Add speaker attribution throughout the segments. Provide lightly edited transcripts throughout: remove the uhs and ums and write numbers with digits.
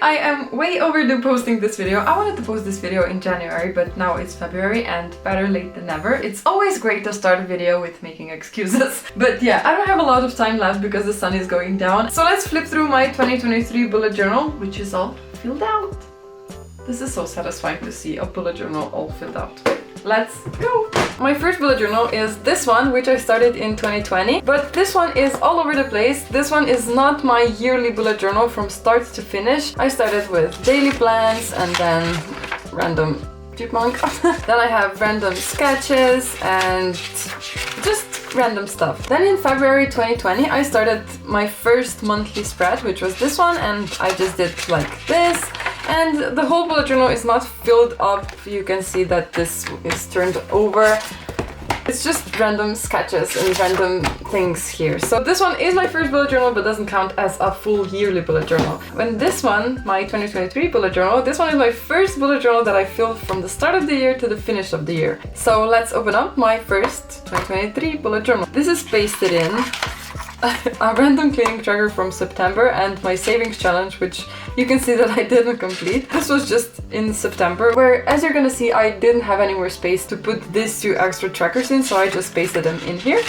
Speaker 1: I am way overdue posting this video. I wanted to post this video in January, but now it's February and better late than never. It's always great to start a video with making excuses. But yeah, I don't have a lot of time left because the sun is going down. So let's flip through my 2023 bullet journal, which is all filled out. This is so satisfying to see a bullet journal all filled out. Let's go! My first bullet journal is this one, which I started in 2020, but this one is all over the place. This one is not my yearly bullet journal from start to finish. I started with daily plans and then random chipmunk. Then I have random sketches and just random stuff. Then in February 2020 I started my first monthly spread, which was this one, and I just did like this. And the whole bullet journal is not filled up. You can see that this is turned over. It's just random sketches and random things here. So this one is my first bullet journal, but doesn't count as a full yearly bullet journal. When this one, my 2023 bullet journal, this one is my first bullet journal that I filled from the start of the year to the finish of the year. So let's open up my first 2023 bullet journal. This is pasted in a random cleaning tracker from September and my savings challenge, which you can see that I didn't complete. This was just in September, where as you're gonna see, I didn't have any more space to put these two extra trackers in, so I just pasted them in here.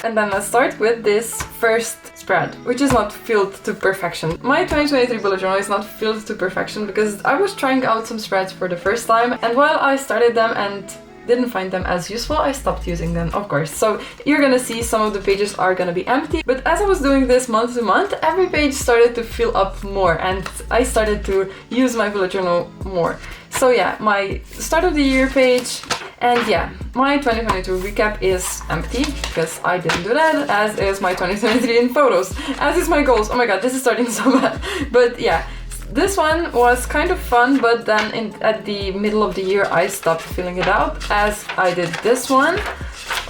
Speaker 1: And then let's start with this first spread, which is not filled to perfection. My 2023 bullet journal is not filled to perfection because I was trying out some spreads for the first time, and while I started them and didn't find them as useful, I stopped using them, of course. So you're gonna see some of the pages are gonna be empty, but as I was doing this month to month, every page started to fill up more and I started to use my bullet journal more. So yeah, my start of the year page, and yeah, my 2022 recap is empty because I didn't do that, as is my 2023 in photos, as is my goals. Oh my god, this is starting so bad. But yeah, this one was kind of fun, but then at the middle of the year I stopped filling it out, as I did this one.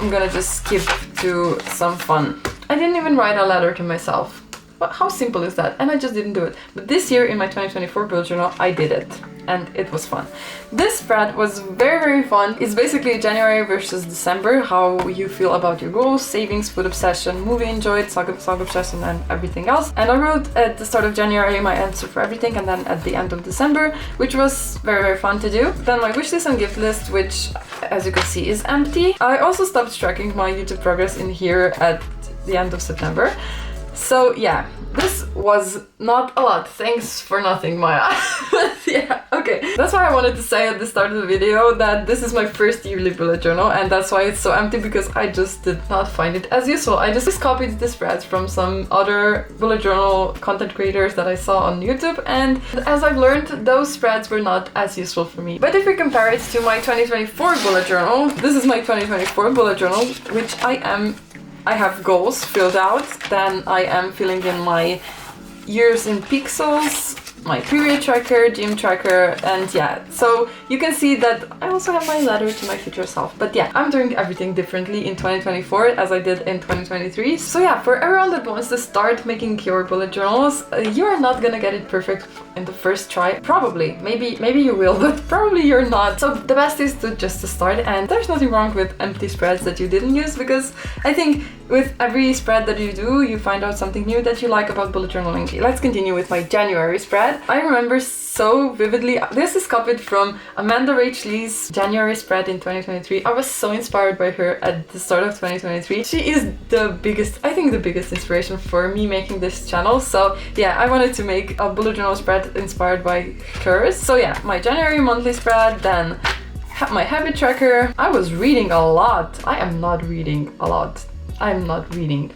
Speaker 1: I'm gonna just skip to some fun. I didn't even write a letter to myself. But how simple is that? And I just didn't do it. But this year in my 2024 bullet journal, I did it. And it was fun. This spread was very, very fun. It's basically January versus December, how you feel about your goals, savings, food obsession, movie enjoyed, song obsession, and everything else. And I wrote at the start of January my answer for everything, and then at the end of December, which was very, very fun to do. Then my wish list and gift list, which as you can see is empty. I also stopped tracking my YouTube progress in here at the end of September. So yeah, this was not a lot. Thanks for nothing, Maya. Yeah, okay. That's why I wanted to say at the start of the video that this is my first yearly bullet journal, and that's why it's so empty, because I just did not find it as useful. I just copied the spreads from some other bullet journal content creators that I saw on YouTube, and as I've learned, those spreads were not as useful for me. But if we compare it to my 2024 bullet journal, this is my 2024 bullet journal, which I have goals filled out, then I am filling in my years in pixels, my period tracker, gym tracker, and yeah, so you can see that I also have my letter to my future self. But yeah, I'm doing everything differently in 2024 as I did in 2023. So yeah, for everyone that wants to start making your bullet journals, you are not gonna get it perfect in the first try. Probably, maybe you will, but probably you're not. So the best is to start, and there's nothing wrong with empty spreads that you didn't use, because I think with every spread that you do, you find out something new that you like about bullet journaling. Let's continue with my January spread. I remember so vividly, this is copied from Amanda Rach Lee's January spread in 2023. I was so inspired by her at the start of 2023. She is the biggest, I think the biggest inspiration for me making this channel. So yeah, I wanted to make a bullet journal spread inspired by hers. So yeah, my January monthly spread, then my habit tracker. I was reading a lot. I am not reading a lot. I'm not reading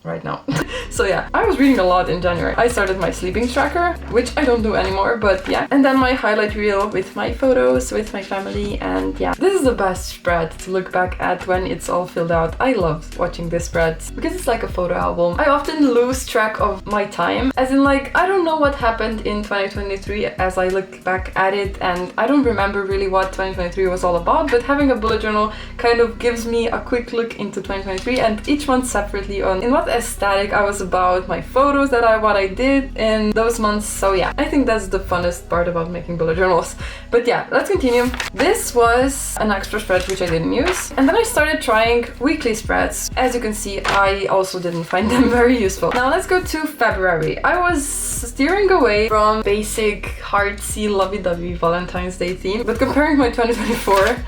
Speaker 1: right now. So yeah, I was reading a lot in January. I started my sleeping tracker, which I don't do anymore, but yeah. And then my highlight reel with my photos, with my family, and yeah. This is the best spread to look back at when it's all filled out. I love watching this spread because it's like a photo album. I often lose track of my time, as in like, I don't know what happened in 2023 as I look back at it, and I don't remember really what 2023 was all about, but having a bullet journal kind of gives me a quick look into 2023 and each one separately on in what aesthetic I was about my photos what I did in those months. So yeah, I think that's the funnest part about making bullet journals. But yeah, let's continue. This was an extra spread which I didn't use. And then I started trying weekly spreads. As you can see, I also didn't find them very useful. Now let's go to February. I was steering away from basic, heartsy, lovey-dovey Valentine's Day theme, but comparing my 2024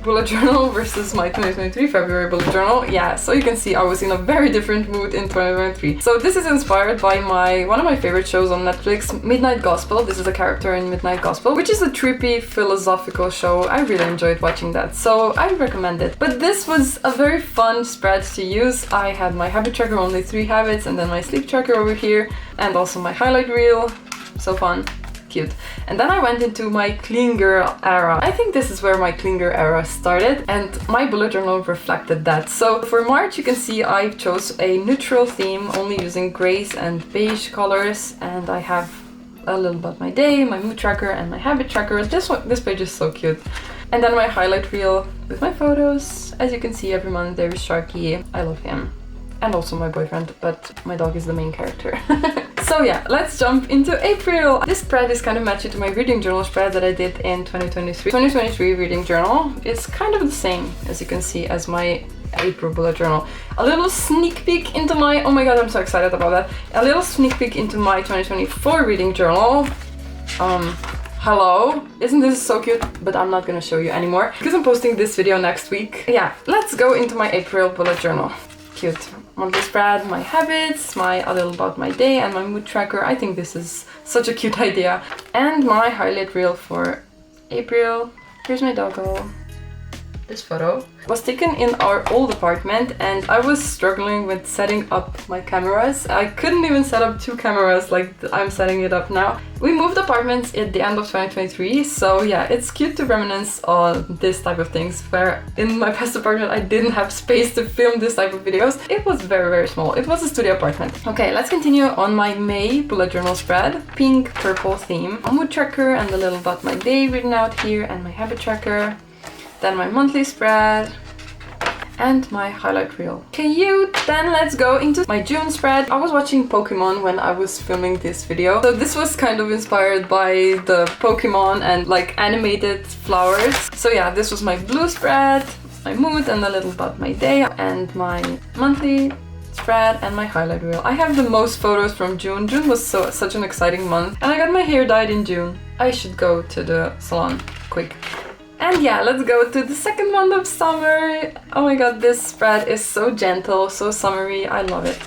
Speaker 1: bullet journal versus my 2023 February bullet journal, yeah, so you can see I was in a very different mood in 2023. So this is inspired by one of my favorite shows on Netflix, Midnight Gospel. This is a character in Midnight Gospel, which is a trippy philosophical show. I really enjoyed watching that, so I recommend it. But this was a very fun spread to use. I had my habit tracker, only 3 habits, and then my sleep tracker over here, and also my highlight reel. So fun. Cute. And then I went into my clean girl era. I think this is where my clean girl era started, and my bullet journal reflected that. So for March, you can see I chose a neutral theme, only using grays and beige colors, and I have a little about my day, my mood tracker, and my habit tracker. This page is so cute. And then my highlight reel with my photos. As you can see, every month there is Sharky. I love him. And also my boyfriend, but my dog is the main character. So yeah, let's jump into April. This spread is kind of matchy to my reading journal spread that I did in 2023. 2023 reading journal is kind of the same, as you can see, as my April bullet journal. A little sneak peek into my, oh my god, I'm so excited about that. A little sneak peek into my 2024 reading journal. Hello, isn't this so cute? But I'm not gonna show you anymore because I'm posting this video next week. Yeah, let's go into my April bullet journal. Cute. Monthly spread, my habits, a little about my day, and my mood tracker. I think this is such a cute idea. And my highlight reel for April. Here's my doggo. This photo was taken in our old apartment, and I was struggling with setting up my cameras. I couldn't even set up 2 cameras like I'm setting it up now. We moved apartments at the end of 2023, so yeah, it's cute to reminisce on this type of things, where in my past apartment I didn't have space to film this type of videos. It was very, very small. It was a studio apartment. Okay, let's continue on my May bullet journal spread. Pink, purple theme. A mood tracker and a little about my day written out here, and my habit tracker. Then my monthly spread, and my highlight reel. Cute! Then let's go into my June spread. I was watching Pokemon when I was filming this video. So this was kind of inspired by the Pokemon and like animated flowers. So yeah, this was my blue spread, my mood, and a little about my day, and my monthly spread, and my highlight reel. I have the most photos from June. June was such an exciting month, and I got my hair dyed in June. I should go to the salon quick. And yeah, let's go to the second month of summer. Oh my god, this spread is so gentle, so summery. I love it.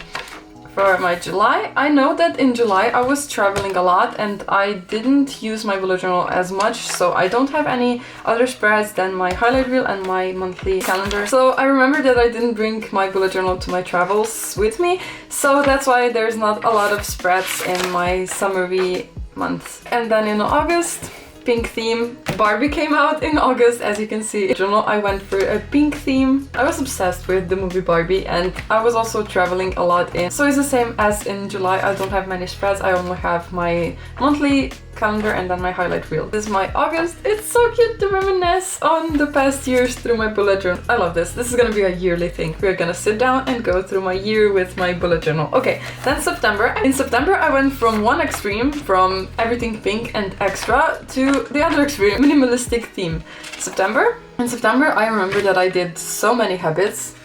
Speaker 1: For my July, I know that in July I was traveling a lot and I didn't use my bullet journal as much, so I don't have any other spreads than my highlight reel and my monthly calendar. So I remember that I didn't bring my bullet journal to my travels with me, so that's why there's not a lot of spreads in my summery months. And then in August, pink theme. Barbie came out in August, as you can see. In journal, I went for a pink theme. I was obsessed with the movie Barbie, and I was also traveling a lot in. So it's the same as in July. I don't have many spreads. I only have my monthly calendar and then my highlight reel. This is my August. It's so cute to reminisce on the past years through my bullet journal. I love this. This is gonna be a yearly thing. We're gonna sit down and go through my year with my bullet journal. Okay, then September. In September, I went from one extreme, from everything pink and extra, to the other extreme, minimalistic theme. In September, I remember that I did so many habits.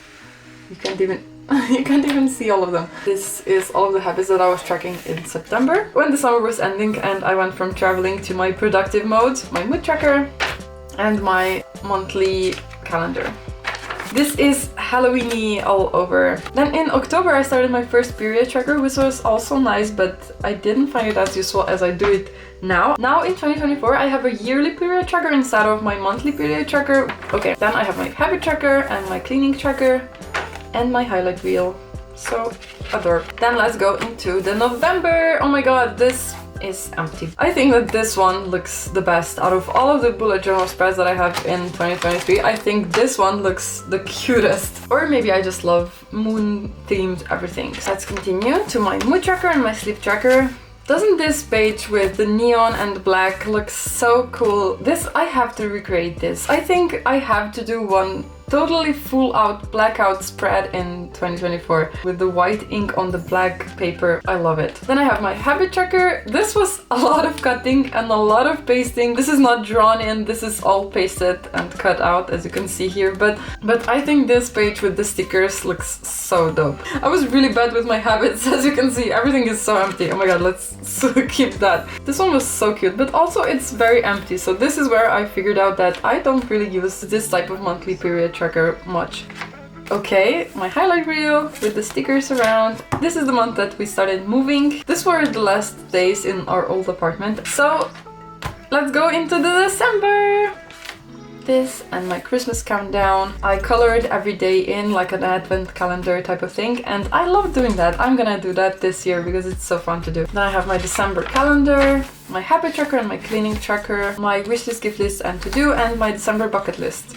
Speaker 1: You can't even see all of them. This is all of the habits that I was tracking in September when the summer was ending, and I went from traveling to my productive mode, my mood tracker, and my monthly calendar. This is Halloween-y all over. Then in October I started my first period tracker, which was also nice, but I didn't find it as useful as I do it now. Now in 2024 I have a yearly period tracker instead of my monthly period tracker. Okay, then I have my habit tracker and my cleaning tracker and my highlight reel. So adorable. Then let's go into the November. Oh my god, this is empty. I think that this one looks the best out of all of the bullet journal spreads that I have in 2023. I think this one looks the cutest. Or maybe I just love moon themed everything. So let's continue to my mood tracker and my sleep tracker. Doesn't this beige with the neon and black look so cool? This, I have to recreate this. I think I have to do one totally full out blackout spread in 2024 with the white ink on the black paper. I love it. Then I have my habit tracker. This was a lot of cutting and a lot of pasting. This is not drawn in, this is all pasted and cut out, as you can see here, but I think this page with the stickers looks so dope. I was really bad with my habits, as you can see, everything is so empty. Oh my god, let's keep that. This one was so cute, but also it's very empty, so this is where I figured out that I don't really use this type of monthly period tracker much. Okay, my highlight reel with the stickers around. This is the month that we started moving. These were the last days in our old apartment. So let's go into the December. This and my Christmas countdown. I colored every day in like an advent calendar type of thing, and I love doing that. I'm gonna do that this year because it's so fun to do. Then I have my December calendar, my habit tracker and my cleaning tracker, my wishlist, gift list and to-do, and my December bucket list.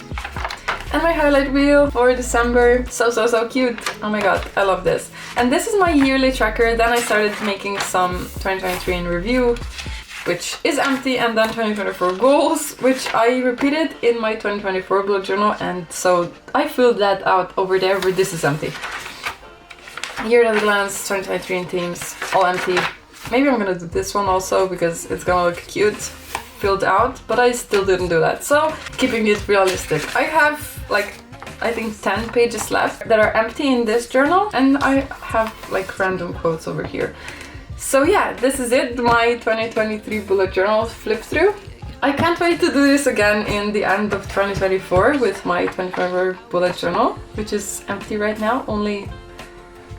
Speaker 1: And my highlight reel for December. So cute. Oh my god, I love this. And this is my yearly tracker. Then I started making some 2023 in review, which is empty, and then 2024 goals, which I repeated in my 2024 bullet journal, and so I filled that out over there where this is empty. Year at a glance, 2023 in themes, all empty. Maybe I'm gonna do this one also because it's gonna look cute, filled out, but I still didn't do that. So keeping it realistic. I have like, I think 10 pages left that are empty in this journal, and I have like random quotes over here. So yeah, this is it, my 2023 bullet journal flip through. I can't wait to do this again in the end of 2024 with my 2024 bullet journal, which is empty right now,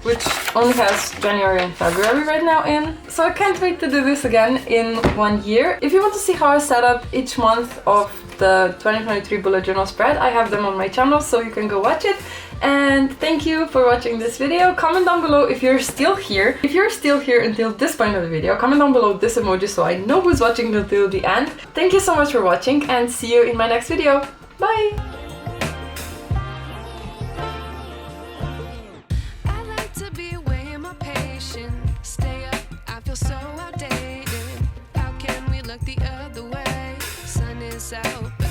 Speaker 1: which only has January and February right now in. So I can't wait to do this again in 1 year. If you want to see how I set up each month of the 2023 bullet journal spread, I have them on my channel, so you can go watch it. And thank you for watching this video. Comment down below if you're still here. If you're still here until this point of the video, comment down below this emoji so I know who's watching until the end. Thank you so much for watching, and see you in my next video. Bye!
Speaker 2: I like to be away in my patience. Stay up, I feel so outdated. How can we look the other way? Sun is out.